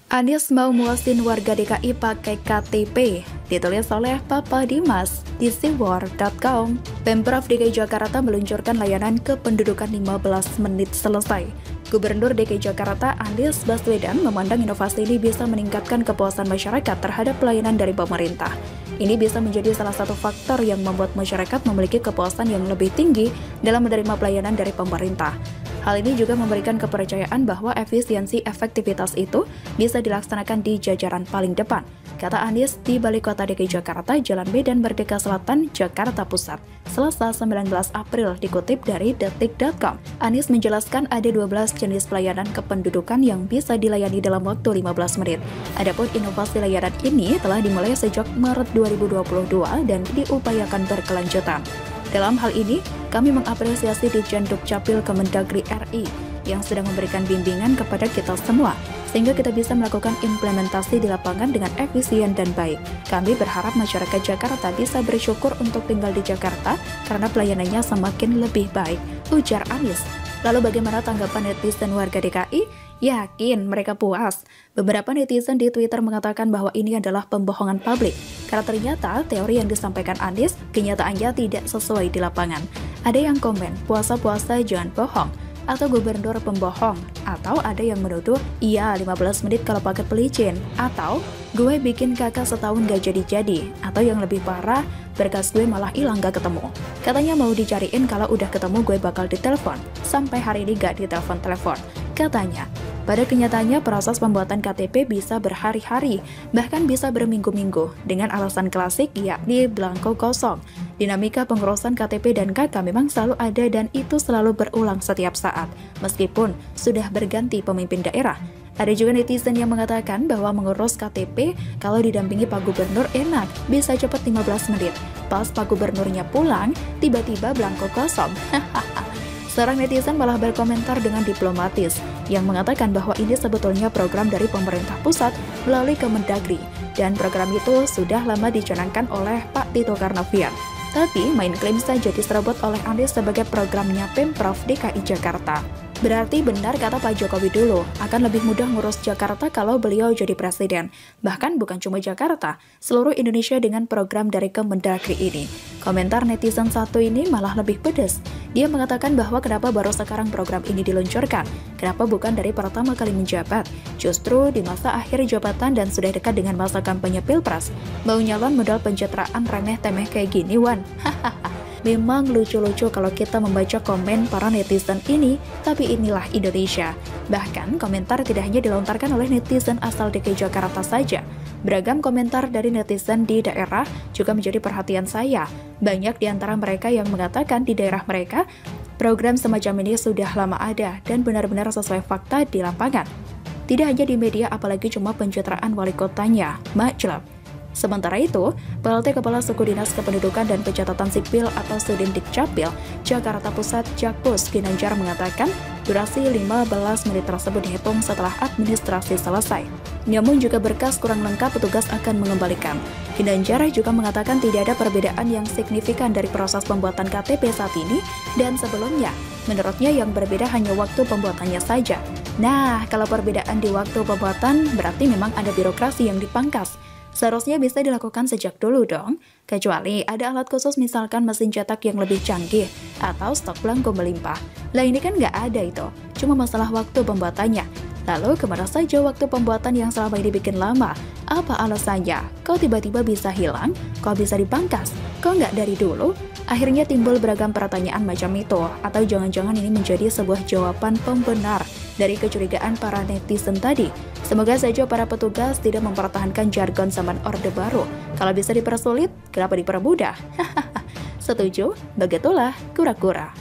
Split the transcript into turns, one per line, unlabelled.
Anies mau muasin warga DKI pakai KTP, ditulis oleh Papa Dimas di siwar.com. Pemprov DKI Jakarta meluncurkan layanan kependudukan 15 menit selesai. Gubernur DKI Jakarta Anies Baswedan memandang inovasi ini bisa meningkatkan kepuasan masyarakat terhadap pelayanan dari pemerintah. Ini bisa menjadi salah satu faktor yang membuat masyarakat memiliki kepuasan yang lebih tinggi dalam menerima pelayanan dari pemerintah. Hal ini juga memberikan kepercayaan bahwa efisiensi efektivitas itu bisa dilaksanakan di jajaran paling depan, kata Anies di Balai Kota DKI Jakarta, Jalan Medan Merdeka Selatan, Jakarta Pusat, Selasa 19 April, dikutip dari detik.com. Anies menjelaskan ada 12 jenis pelayanan kependudukan yang bisa dilayani dalam waktu 15 menit. Adapun inovasi layanan ini telah dimulai sejak Maret 2022 dan diupayakan berkelanjutan. Dalam hal ini, kami mengapresiasi Ditjen Dukcapil Kemendagri RI yang sedang memberikan bimbingan kepada kita semua, sehingga kita bisa melakukan implementasi di lapangan dengan efisien dan baik. Kami berharap masyarakat Jakarta bisa bersyukur untuk tinggal di Jakarta karena pelayanannya semakin lebih baik, ujar Anies. Lalu bagaimana tanggapan netizen warga DKI? Yakin mereka puas. Beberapa netizen di Twitter mengatakan bahwa ini adalah pembohongan publik, karena ternyata teori yang disampaikan Anies kenyataannya tidak sesuai di lapangan. Ada yang komen, puasa-puasa jangan bohong, atau gubernur pembohong, atau ada yang menuduh, iya 15 menit kalau paket pelicin, atau gue bikin kakak setahun gak jadi-jadi, atau yang lebih parah, berkas gue malah hilang gak ketemu. Katanya mau dicariin kalau udah ketemu gue bakal ditelepon, sampai hari ini gak ditelepon-telepon. Katanya, pada kenyataannya proses pembuatan KTP bisa berhari-hari, bahkan bisa berminggu-minggu, dengan alasan klasik yakni belangko kosong. Dinamika pengurusan KTP dan KK memang selalu ada dan itu selalu berulang setiap saat, meskipun sudah berganti pemimpin daerah. Ada juga netizen yang mengatakan bahwa mengurus KTP kalau didampingi Pak Gubernur enak, bisa cepat 15 menit. Pas Pak Gubernurnya pulang, tiba-tiba belangko kosong. Seorang netizen malah berkomentar dengan diplomatis, yang mengatakan bahwa ini sebetulnya program dari pemerintah pusat melalui Kemendagri, dan program itu sudah lama dicanangkan oleh Pak Tito Karnavian. Tapi main klaim saja diserobot oleh Anies sebagai programnya Pemprov DKI Jakarta. Berarti benar kata Pak Jokowi dulu, akan lebih mudah ngurus Jakarta kalau beliau jadi presiden. Bahkan bukan cuma Jakarta, seluruh Indonesia dengan program dari Kemendagri ini. Komentar netizen satu ini malah lebih pedas. Dia mengatakan bahwa kenapa baru sekarang program ini diluncurkan, kenapa bukan dari pertama kali menjabat, justru di masa akhir jabatan dan sudah dekat dengan masa kampanye Pilpres. Mau nyalon modal pencitraan remeh-temeh kayak gini, Wan. Hahaha. Memang lucu-lucu kalau kita membaca komen para netizen ini, tapi inilah Indonesia. Bahkan komentar tidak hanya dilontarkan oleh netizen asal DKI Jakarta saja. Beragam komentar dari netizen di daerah juga menjadi perhatian saya. Banyak di antara mereka yang mengatakan di daerah mereka, program semacam ini sudah lama ada dan benar-benar sesuai fakta di lapangan. Tidak hanya di media, apalagi cuma pencitraan wali kotanya, Majlab. Sementara itu, PLT Kepala Suku Dinas Kependudukan dan Pencatatan Sipil atau Sudin Dukcapil Jakarta Pusat Jakpus Ginanjar mengatakan durasi 15 menit tersebut dihitung setelah administrasi selesai. Namun juga berkas kurang lengkap petugas akan mengembalikan. Ginanjar juga mengatakan tidak ada perbedaan yang signifikan dari proses pembuatan KTP saat ini dan sebelumnya. Menurutnya yang berbeda hanya waktu pembuatannya saja. Nah, kalau perbedaan di waktu pembuatan berarti memang ada birokrasi yang dipangkas. Seharusnya bisa dilakukan sejak dulu dong, kecuali ada alat khusus misalkan mesin cetak yang lebih canggih atau stok belangko melimpah. Lah ini kan nggak ada itu, cuma masalah waktu pembuatannya. Lalu kemana saja waktu pembuatan yang selama ini bikin lama? Apa alasannya? Kok tiba-tiba bisa hilang? Kok bisa dipangkas? Kok nggak dari dulu? Akhirnya timbul beragam pertanyaan macam itu, atau jangan-jangan ini menjadi sebuah jawaban pembenar dari kecurigaan para netizen tadi. Semoga saja para petugas tidak mempertahankan jargon zaman Orde Baru. Kalau bisa dipersulit, kenapa dipermudah? Setuju? Begitulah kura-kura.